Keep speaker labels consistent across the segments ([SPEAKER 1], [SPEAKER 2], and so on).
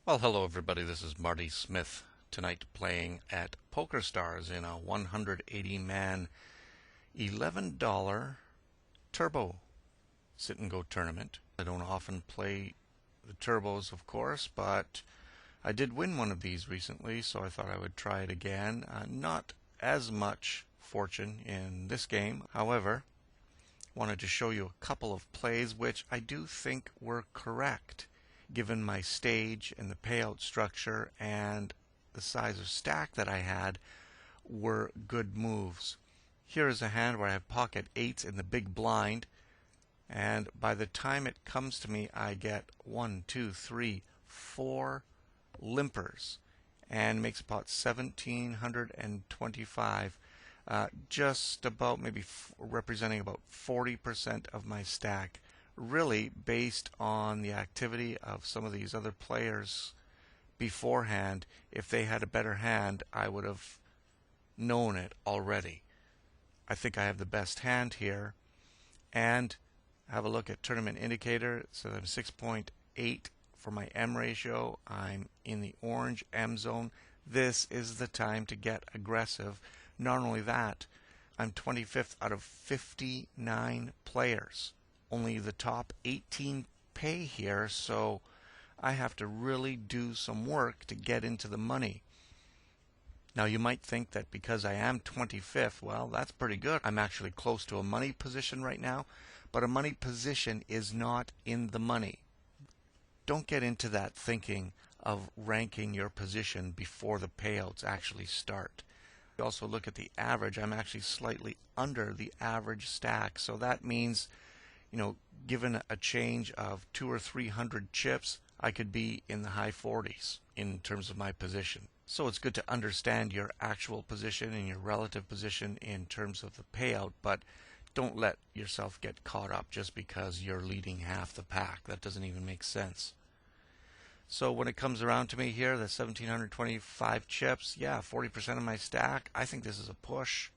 [SPEAKER 1] Well, hello everybody. This is Marty Smith. Tonight playing at Poker Stars in a 180-man $11 turbo sit and go tournament. I don't often play the turbos, of course, but I did win one of these recently, so I thought I would try it again. Not as much fortune in this game. However, wanted to show you a couple of plays which I do think were correct given my stage and the payout structure and the size of stack that I had were good moves. Here is a hand where I have pocket eights in the big blind, and by the time it comes to me I get 1, 2, 3, 4 limpers and makes a pot 1725, just about maybe representing about 40% of my stack, really based on the activity of some of these other players beforehand. If they had a better hand, I would have known it already. I think I have the best hand here, and have a look at tournament indicator. So I'm 6.8 for my M ratio. I'm in the orange M zone. This is the time to get aggressive. Not only that, I'm 25th out of 59 players. Only the top 18 pay here, so I have to really do some work to get into the money. Now you might think that because I am 25th, well, that's pretty good. I'm actually close to a money position right now, but a money position is not in the money. Don't get into that thinking of ranking your position before the payouts actually start. You also look at the average. I'm actually slightly under the average stack, so that means, given a change of 200 or 300 chips, I could be in the high 40s in terms of my position. So it's good to understand your actual position and your relative position in terms of the payout, but don't let yourself get caught up just because you're leading half the pack. That doesn't even make sense. So when it comes around to me here, the 1725 chips, yeah, 40% of my stack, I think this is a push.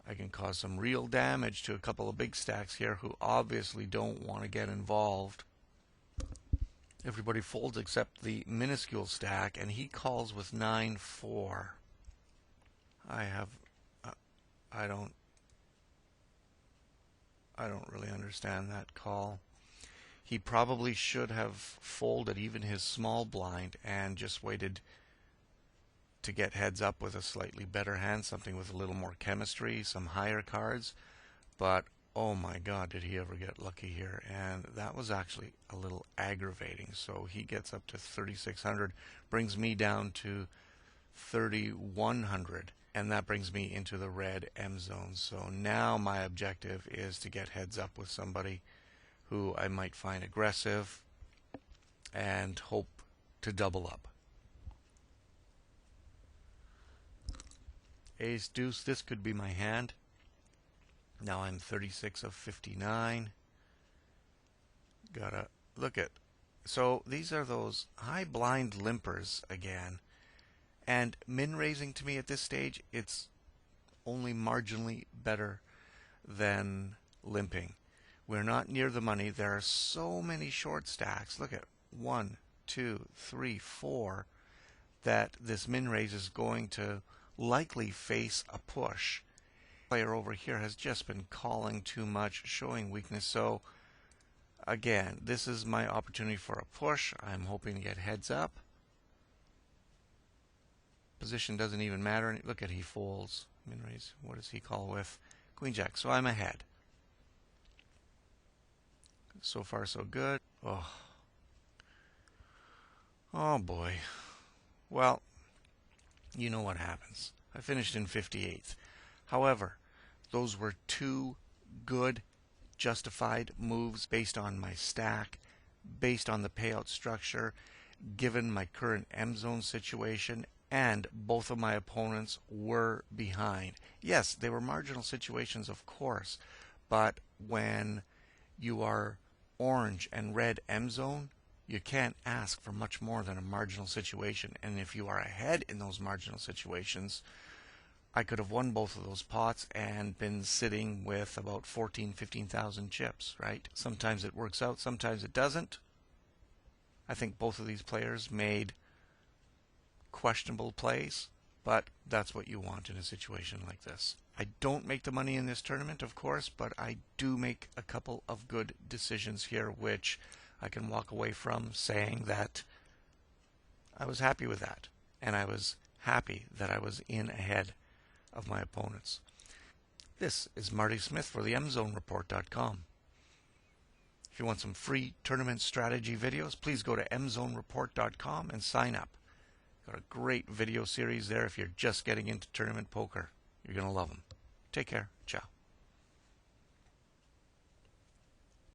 [SPEAKER 1] I can cause some real damage to a couple of big stacks here who obviously don't want to get involved. Everybody folds except the minuscule stack, and he calls with 9-4. I don't really understand that call. He probably should have folded even his small blind and just waited to get heads up with a slightly better hand, something with a little more chemistry, some higher cards. But oh my God, did he ever get lucky here? And that was actually a little aggravating. So he gets up to 3,600, brings me down to 3,100, and that brings me into the red M zone. So now my objective is to get heads up with somebody who I might find aggressive and hope to double up. Ace deuce, this could be my hand. Now I'm 36 of 59. Gotta look at. So these are those high blind limpers again. And min raising to me at this stage, it's only marginally better than limping. We're not near the money. There are so many short stacks. Look at 1, 2, 3, 4 that this min raise is going to likely face a push. Player over here has just been calling too much, showing weakness. So again, this is my opportunity for a push. I'm hoping to get heads up. Position doesn't even matter. Look at, he folds. Min raise. What does he call with? Queen jack. So I'm ahead. So far so good. Oh boy. Well, you know what happens. I finished in 58th. However, those were two good, justified moves based on my stack, based on the payout structure, given my current M zone situation, and both of my opponents were behind. Yes, they were marginal situations, of course, but when you are orange and red M zone, you can't ask for much more than a marginal situation. And if you are ahead in those marginal situations, I could have won both of those pots and been sitting with about 15,000 chips, right? Sometimes it works out, sometimes it doesn't. I think both of these players made questionable plays, but that's what you want in a situation like this. I don't make the money in this tournament, of course, but I do make a couple of good decisions here, which I can walk away from saying that I was happy with that. And I was happy that I was in ahead of my opponents. This is Marty Smith for the mzonereport.com. If you want some free tournament strategy videos, please go to mzonereport.com and sign up. Got a great video series there if you're just getting into tournament poker. You're going to love them. Take care.